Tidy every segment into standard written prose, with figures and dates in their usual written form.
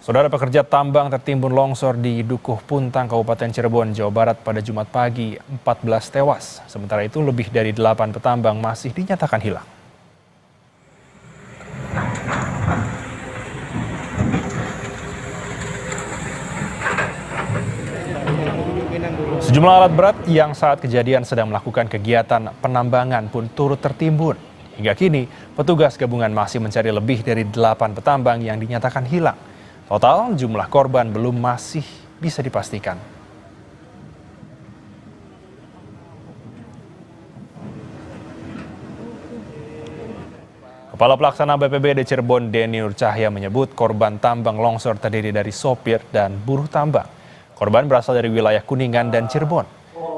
Saudara, pekerja tambang tertimbun longsor di Dukuh Puntang, Kabupaten Cirebon, Jawa Barat pada Jumat pagi, 14 tewas. Sementara itu lebih dari 8 petambang masih dinyatakan hilang. Sejumlah alat berat yang saat kejadian sedang melakukan kegiatan penambangan pun turut tertimbun. Hingga kini, petugas gabungan masih mencari lebih dari 8 petambang yang dinyatakan hilang. Total jumlah korban belum masih bisa dipastikan. Kepala Pelaksana BPBD Cirebon, Denny Nur Cahya, menyebut korban tambang longsor terdiri dari sopir dan buruh tambang. Korban berasal dari wilayah Kuningan dan Cirebon.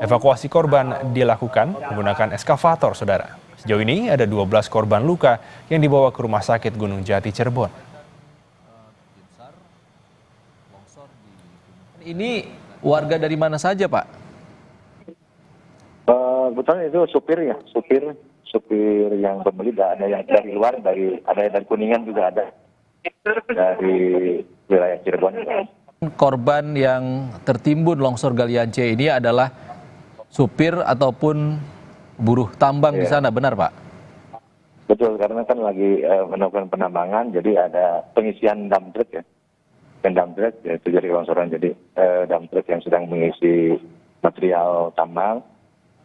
Evakuasi korban dilakukan menggunakan eskavator, saudara. Sejauh ini ada 12 korban luka yang dibawa ke Rumah Sakit Gunung Jati, Cirebon. Ini warga dari mana saja, Pak? Kebetulan itu supir yang pembeli, ada yang dari luar, ada yang dari Kuningan juga ada, dari wilayah Cirebon. Korban yang tertimbun longsor galian C ini adalah supir ataupun buruh tambang di sana, benar Pak? Betul, karena kan lagi melakukan penambangan, jadi ada pengisian dump truck ya. Dump truck yaitu jadi longsoran, jadi dump truck yang sedang mengisi material tambang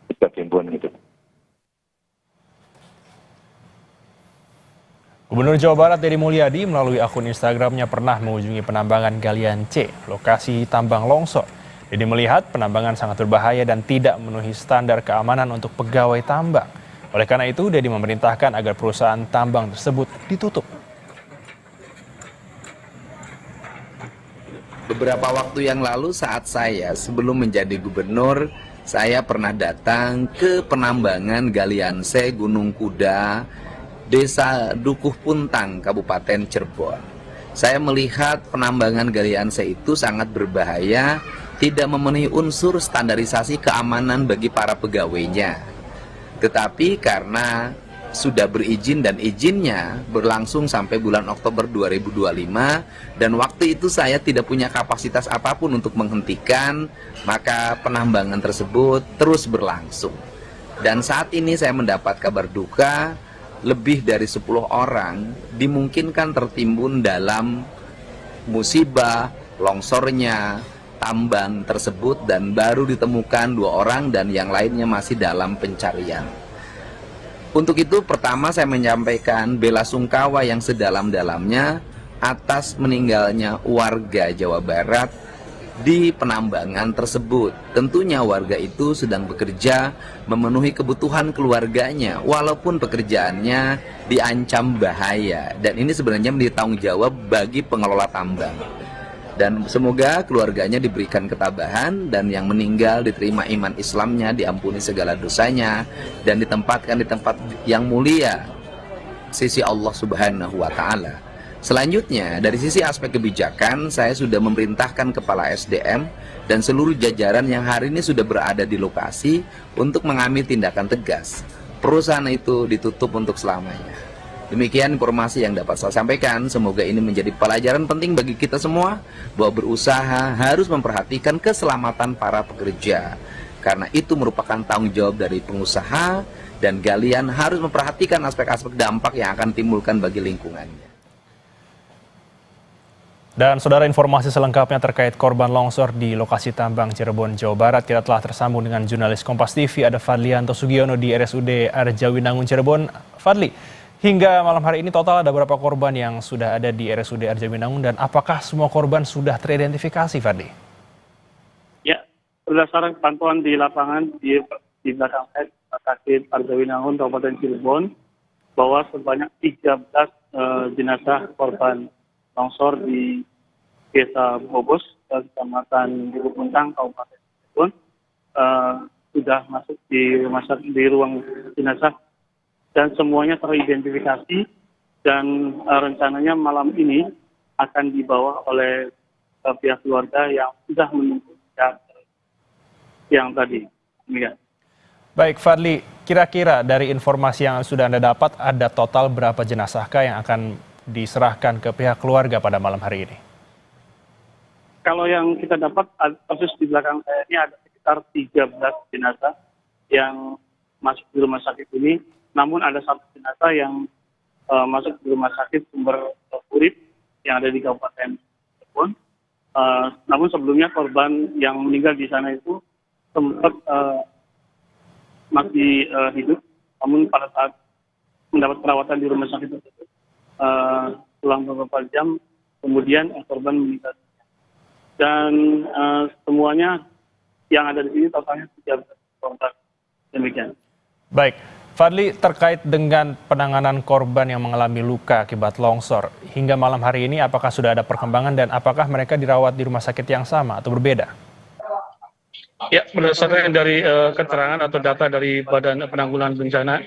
itu tertimbun gitu. Gubernur Jawa Barat Deddy Mulyadi melalui akun Instagramnya pernah mengunjungi penambangan galian C, lokasi tambang longsor. Deddy melihat penambangan sangat berbahaya dan tidak memenuhi standar keamanan untuk pegawai tambang. Oleh karena itu, Deddy memerintahkan agar perusahaan tambang tersebut ditutup. Beberapa waktu yang lalu saat saya sebelum menjadi gubernur, saya pernah datang ke penambangan galian C Gunung Kuda, Desa Dukuh Puntang, Kabupaten Cirebon. Saya melihat penambangan galian C itu sangat berbahaya, tidak memenuhi unsur standarisasi keamanan bagi para pegawainya. Tetapi karena sudah berizin dan izinnya berlangsung sampai bulan Oktober 2025 dan waktu itu saya tidak punya kapasitas apapun untuk menghentikan, maka penambangan tersebut terus berlangsung. Dan saat ini saya mendapat kabar duka, lebih dari 10 orang dimungkinkan tertimbun dalam musibah longsornya tambang tersebut dan baru ditemukan 2 orang dan yang lainnya masih dalam pencarian. Untuk itu pertama saya menyampaikan bela sungkawa yang sedalam-dalamnya atas meninggalnya warga Jawa Barat di penambangan tersebut. Tentunya warga itu sedang bekerja memenuhi kebutuhan keluarganya walaupun pekerjaannya diancam bahaya, dan ini sebenarnya menjadi tanggung jawab bagi pengelola tambang. Dan semoga keluarganya diberikan ketabahan dan yang meninggal diterima iman Islamnya, diampuni segala dosanya dan ditempatkan di tempat yang mulia sisi Allah Subhanahu wa Ta'ala. Selanjutnya, dari sisi aspek kebijakan, saya sudah memerintahkan Kepala SDM dan seluruh jajaran yang hari ini sudah berada di lokasi untuk mengambil tindakan tegas. Perusahaan itu ditutup untuk selamanya. Demikian informasi yang dapat saya sampaikan. Semoga ini menjadi pelajaran penting bagi kita semua bahwa berusaha harus memperhatikan keselamatan para pekerja. Karena itu merupakan tanggung jawab dari pengusaha dan galian harus memperhatikan aspek-aspek dampak yang akan timbulkan bagi lingkungannya. Dan saudara, informasi selengkapnya terkait korban longsor di lokasi tambang Cirebon, Jawa Barat, kita telah tersambung dengan jurnalis Kompas TV, ada Fadlianto Sugiono di RSUD Arjawinangun, Cirebon. Fadli, hingga malam hari ini total ada berapa korban yang sudah ada di RSUD Arjawinangun dan apakah semua korban sudah teridentifikasi, Fadli? Ya, berdasarkan pantauan di lapangan di belakang saya, Sakit Arjawinangun, Kabupaten Cirebon, bahwa sebanyak 13 jenazah korban longsor di Desa Bobos, Kecamatan Dukuh Puntang, Kabupaten Cirebon, sudah masuk di ruang jenazah dan semuanya teridentifikasi dan rencananya malam ini akan dibawa oleh pihak keluarga yang sudah menunggu yang tadi. Ya. Baik, Fadli, kira-kira dari informasi yang sudah Anda dapat, ada total berapa jenazahkah yang akan diserahkan ke pihak keluarga pada malam hari ini? kalau yang kita dapat persis di belakang saya ini ada sekitar 13 jenazah yang masuk di rumah sakit ini. Namun ada satu jenazah yang masuk di rumah sakit Sumber Urip yang ada di Kabupaten Cirebon. Namun sebelumnya korban yang meninggal di sana itu sempat masih hidup. Namun pada saat mendapat perawatan di rumah sakit tersebut, selang beberapa jam kemudian korban meninggal. Dan semuanya yang ada di sini totalnya 13 korban. Demikian. Baik, Fadli, terkait dengan penanganan korban yang mengalami luka akibat longsor, hingga malam hari ini apakah sudah ada perkembangan dan apakah mereka dirawat di rumah sakit yang sama atau berbeda? Ya, berdasarkan dari keterangan atau data dari Badan Penanggulangan Bencana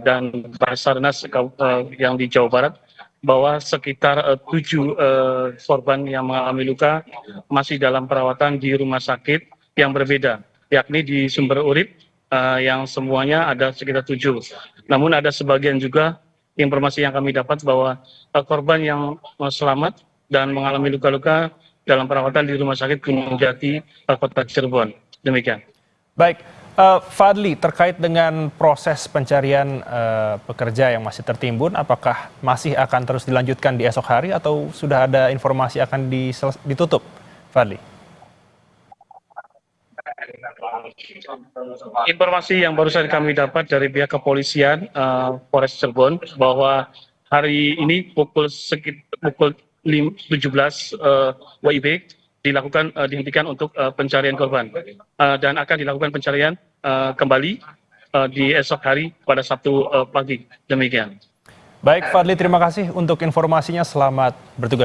dan Basarnas yang di Jawa Barat, bahwa sekitar 7 korban yang mengalami luka masih dalam perawatan di rumah sakit yang berbeda, yakni di Sumber Urip yang semuanya ada sekitar 7. Namun ada sebagian juga informasi yang kami dapat bahwa korban yang selamat dan mengalami luka-luka dalam perawatan di Rumah Sakit Gunung Jati, Kota Cirebon. Demikian. Baik, Fadli, terkait dengan proses pencarian pekerja yang masih tertimbun, apakah masih akan terus dilanjutkan di esok hari atau sudah ada informasi akan ditutup, Fadli? Informasi yang barusan kami dapat dari pihak kepolisian Polres Cirebon bahwa hari ini pukul 17 WIB dihentikan untuk pencarian korban dan akan dilakukan pencarian kembali di esok hari pada Sabtu pagi. Demikian. Baik, Fadli, terima kasih untuk informasinya. Selamat bertugas.